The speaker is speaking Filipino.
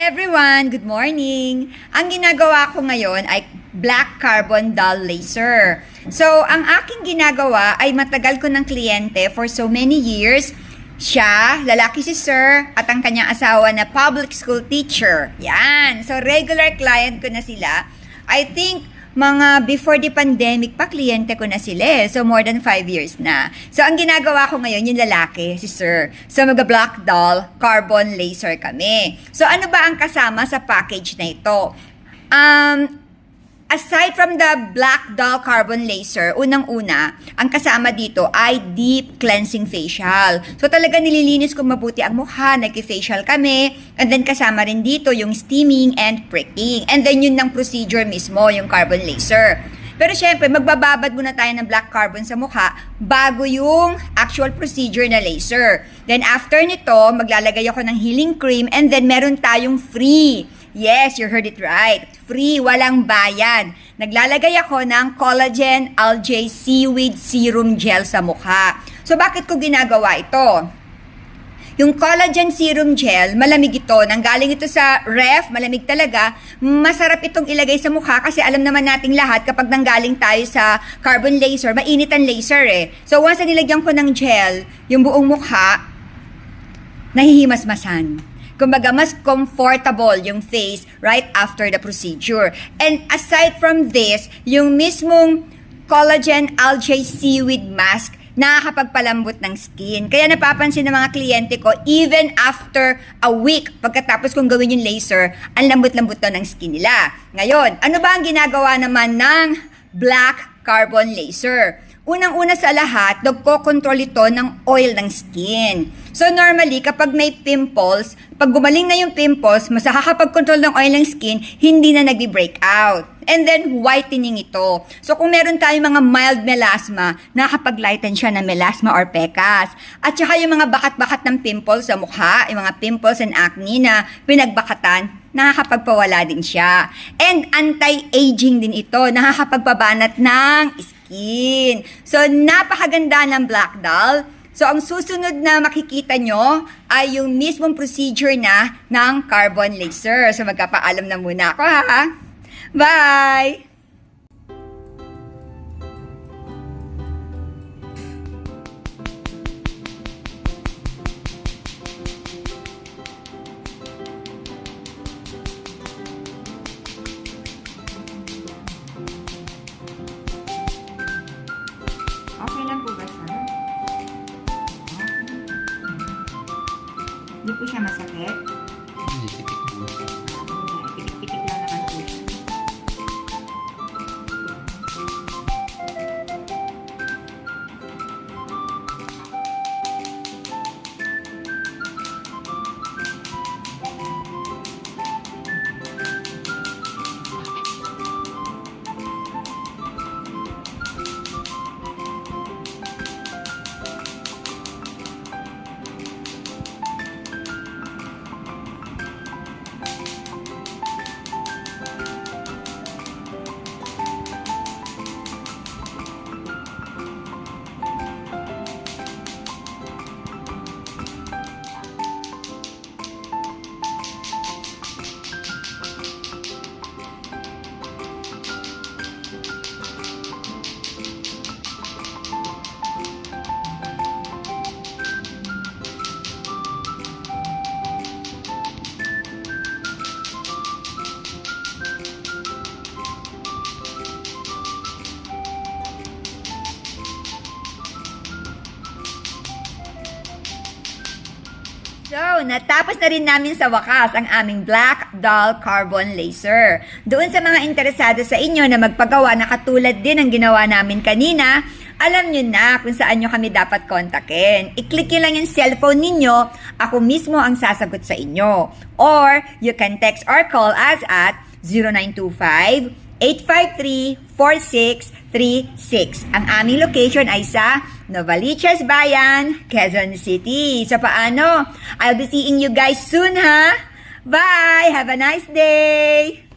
Everyone, good morning! Ang ginagawa ko ngayon ay black carbon dull laser. So, ang aking ginagawa ay matagal ko ng kliyente for so many years. Siya, lalaki si Sir, at ang kanyang asawa na public school teacher. Yan! So, regular client ko na sila. I think mga before the pandemic pa, kliyente ko na sila. So, more than 5 years na. So, ang ginagawa ko ngayon, yung lalaki, si Sir. So, mag-black dull, carbon laser kami. So, ano ba ang kasama sa package na ito? Aside from the black dull carbon laser, unang-una, ang kasama dito ay deep cleansing facial. So talaga nililinis ko mabuti ang mukha, nag-facial kami, and then kasama rin dito yung steaming and pricking. And then yun ng procedure mismo, yung carbon laser. Pero syempre, magbababad muna tayo ng black carbon sa mukha bago yung actual procedure na laser. Then after nito, maglalagay ako ng healing cream and then meron tayong free. Yes, you heard it right. Free, walang bayad. Naglalagay ako ng Collagen Algae Seaweed Serum Gel sa mukha. So bakit ko ginagawa ito? Yung collagen serum gel, malamig ito. Nanggaling ito sa ref, malamig talaga. Masarap itong ilagay sa mukha kasi alam naman nating lahat kapag nanggaling tayo sa carbon laser, mainit ang laser eh. So once na nilagyan ko ng gel, yung buong mukha, nahihimasmasan. Kumbaga, mas comfortable yung face right after the procedure. And aside from this, yung mismong collagen algae seaweed mask, nakakapagpalambot ng skin. Kaya napapansin ng mga kliyente ko, even after a week, pagkatapos kong gawin yung laser, ang lambot-lambot na ng skin nila. Ngayon, ano ba ang ginagawa naman ng black carbon laser? Unang-una sa lahat, nagko-control ito ng oil ng skin. So normally, kapag may pimples, pag gumaling na yung pimples, mas nakakapag-control ng oil ng skin, hindi na nagbi-break out. And then, whitening ito. So kung meron tayong mga mild melasma, nakakapag-lighten siya ng melasma or pecas. At saka yung mga bakat-bakat ng pimples sa mukha, yung mga pimples and acne na pinagbakatan, nakakapagpawala din siya. And anti-aging din ito, nakakapagpabanat ng skin. So napakaganda ng black doll. So, ang susunod na makikita nyo ay yung mismong procedure na ng carbon laser. So, magkapaalam na muna ako ha. Bye! Okay lang po ba, sir? Hindi po siya masakit. Pitik mo. Pitik-pitik lang naman po siya. So, natapos na rin namin sa wakas ang aming black dull carbon laser. Doon sa mga interesado sa inyo na magpagawa na katulad din ang ginawa namin kanina, alam nyo na kung saan nyo kami dapat kontakin. I-click nyo lang yung cellphone ninyo, ako mismo ang sasagot sa inyo. Or, you can text or call us at 0925-853-4636. Ang aming location ay sa Novaliches Bayan, Quezon City. So paano? I'll be seeing you guys soon ha? Bye! Have a nice day!